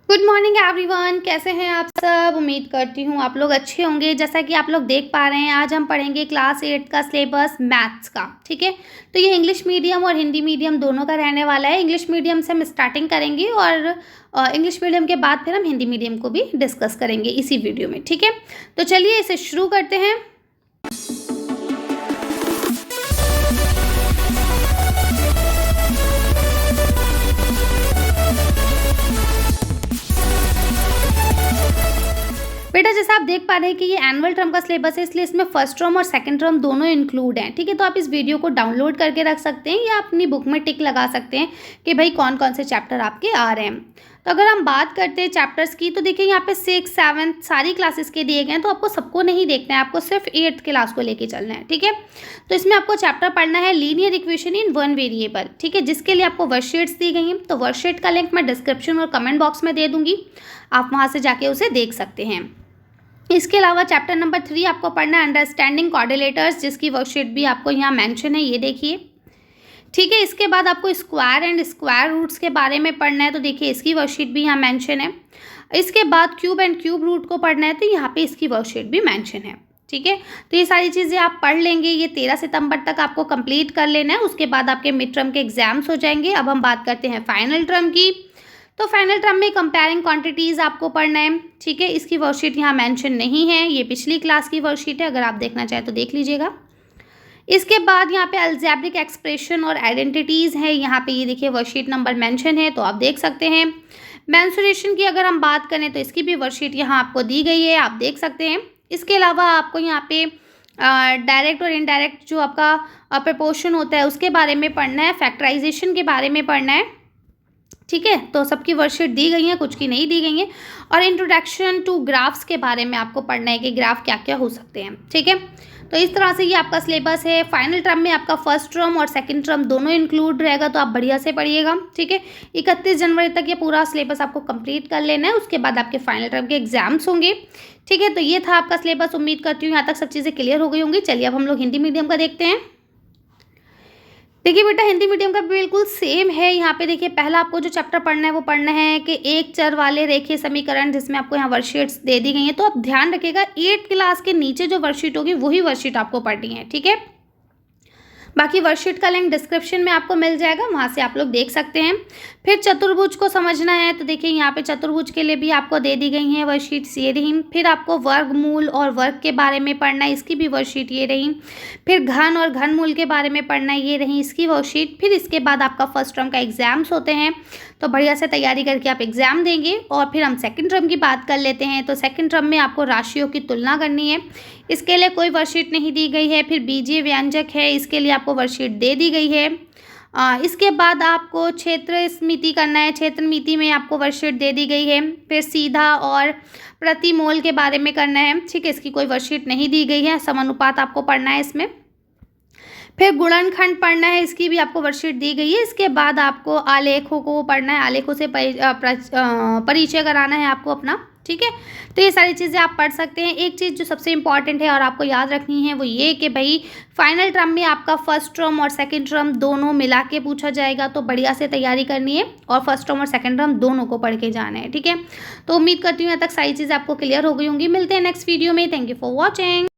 Good morning everyone, कैसे हैं आप सब। उम्मीद करती हूँ आप लोग अच्छे होंगे। जैसा कि आप लोग देख पा रहे हैं, आज हम पढ़ेंगे क्लास 8 का सिलेबस मैथ्स का। ठीक है, तो ये इंग्लिश मीडियम और हिंदी मीडियम दोनों का रहने वाला है। इंग्लिश मीडियम से हम स्टार्टिंग करेंगे और इंग्लिश मीडियम के बाद फिर हम हिंदी मीडियम को भी डिस्कस करेंगे इसी वीडियो में। ठीक है, तो चलिए इसे शुरू करते हैं। बेटा जैसा आप देख पा रहे हैं कि ये एनुअल टर्म का सिलेबस है, इसलिए इसमें फर्स्ट टर्म और सेकंड टर्म दोनों इंक्लूड हैं। ठीक है, तो आप इस वीडियो को डाउनलोड करके रख सकते हैं या अपनी बुक में टिक लगा सकते हैं कि भाई कौन कौन से चैप्टर आपके आ रहे हैं। तो अगर हम बात करते हैं चैप्टर्स की, तो देखिए यहाँ पे 6, 7 सारी क्लासेस के दिए गए हैं, तो आपको सबको नहीं देखना है, आपको सिर्फ 8th क्लास को लेके चलना है। ठीक है, तो इसमें आपको चैप्टर पढ़ना है linear equation in one variable. ठीक है, जिसके लिए आपको वर्कशीट्स दी गई हैं, तो वर्कशीट का लिंक मैं डिस्क्रिप्शन और कमेंट बॉक्स में दे दूंगी, आप वहाँ से जाके उसे देख सकते हैं। इसके अलावा चैप्टर नंबर 3 आपको पढ़ना है अंडरस्टैंडिंग कोऑर्डिनेटर्स, जिसकी वर्कशीट भी आपको यहाँ मेंशन है, ये देखिए। ठीक है, इसके बाद आपको स्क्वायर एंड स्क्वायर रूट्स के बारे में पढ़ना है, तो देखिए इसकी वर्कशीट भी यहाँ मेंशन है। इसके बाद क्यूब एंड क्यूब रूट को पढ़ना है, तो यहाँ पे इसकी वर्कशीट भी मेंशन है। ठीक है, तो ये सारी चीज़ें आप पढ़ लेंगे, ये 13 सितंबर तक आपको कंप्लीट कर लेना है। उसके बाद आपके मिड टर्म के एग्जाम्स हो जाएंगे। अब हम बात करते हैं फाइनल टर्म की। तो फाइनल टर्म में कंपेयरिंग क्वांटिटीज़ आपको पढ़ना है। ठीक है, इसकी वर्कशीट यहाँ मेंशन नहीं है, ये पिछली क्लास की वर्कशीट है, अगर आप देखना चाहें तो देख लीजिएगा। इसके बाद यहाँ पे अलजेब्रिक एक्सप्रेशन और आइडेंटिटीज़ है, यहाँ पे ये देखिए वर्कशीट नंबर मेंशन है, तो आप देख सकते हैं। मेंसुरेशन की अगर हम बात करें तो इसकी भी वर्कशीट यहाँ आपको दी गई है, आप देख सकते हैं। इसके अलावा आपको यहाँ पे डायरेक्ट और इनडायरेक्ट जो आपका प्रपोर्शन होता है उसके बारे में पढ़ना है, फैक्टराइजेशन के बारे में पढ़ना है। ठीक है, तो सबकी वर्कशीट दी गई है, कुछ की नहीं दी गई है। और इंट्रोडक्शन टू ग्राफ्स के बारे में आपको पढ़ना है कि ग्राफ क्या क्या हो सकते हैं। ठीक है, तो इस तरह से ये आपका सिलेबस है। फाइनल टर्म में आपका फर्स्ट टर्म और सेकंड टर्म दोनों इंक्लूड रहेगा, तो आप बढ़िया से पढ़िएगा। ठीक है, 31 जनवरी तक ये पूरा सिलेबस आपको कंप्लीट कर लेना है, उसके बाद आपके फाइनल टर्म के एग्जाम्स होंगे। ठीक है, तो ये था आपका सिलेबस। उम्मीद करती हूँ यहाँ तक सब चीज़ें क्लियर हो गई होंगी। चलिए अब हम लोग हिंदी मीडियम का देखते हैं। देखिए बेटा, हिंदी मीडियम का बिल्कुल सेम है। यहाँ पे देखिए पहला आपको जो चैप्टर पढ़ना है वो पढ़ना है कि एक चर वाले रेखीय समीकरण, जिसमें आपको यहाँ वर्कशीट्स दे दी गई हैं। तो आप ध्यान रखिएगा 8th क्लास के नीचे जो वर्कशीट होगी वही वर्कशीट आपको पढ़नी है। ठीक है, बाकी वर्कशीट का लिंक डिस्क्रिप्शन में आपको मिल जाएगा, वहाँ से आप लोग देख सकते हैं। फिर चतुर्भुज को समझना है, तो देखिए यहाँ पे चतुर्भुज के लिए भी आपको दे दी गई हैं वर्कशीट्स, ये रही। फिर आपको वर्गमूल और वर्ग के बारे में पढ़ना है, इसकी भी वर्कशीट ये रही। फिर घन और घनमूल के बारे में पढ़ना है, ये रही इसकी वर्कशीट। फिर इसके बाद आपका फर्स्ट टर्म का एग्जाम्स होते हैं, तो बढ़िया से तैयारी करके आप एग्ज़ाम देंगे। और फिर हम सेकंड टर्म की बात कर लेते हैं। तो सेकंड टर्म में आपको राशियों की तुलना करनी है, इसके लिए कोई वर्कशीट नहीं दी गई है। फिर बीजीय व्यंजक है, इसके लिए आपको वर्कशीट दे दी गई है। इसके बाद आपको क्षेत्र स्मिति करना है, क्षेत्र मिति में आपको वर्कशीट दे दी गई है। फिर सीधा और प्रतिमोल के बारे में करना है। ठीक है, इसकी कोई वर्कशीट नहीं दी गई है, समानुपात आपको पढ़ना है इसमें। फिर गुणनखंड पढ़ना है, इसकी भी आपको वर्कशीट दी गई है। इसके बाद आपको आलेखों को पढ़ना है, आलेखों से परिचय कराना है आपको अपना। ठीक है, तो ये सारी चीज़ें आप पढ़ सकते हैं। एक चीज़ जो सबसे इंपॉर्टेंट है और आपको याद रखनी है वो ये कि भाई फाइनल टर्म में आपका फर्स्ट टर्म और सेकंड टर्म दोनों मिला के पूछा जाएगा, तो बढ़िया से तैयारी करनी है और फर्स्ट टर्म और सेकंड टर्म दोनों को पढ़ के जाना है। ठीक है, तो उम्मीद करती हूँ यहाँ तक सारी चीज़ें आपको क्लियर हो गई होंगी। मिलते हैं नेक्स्ट वीडियो में। Thank you for watching.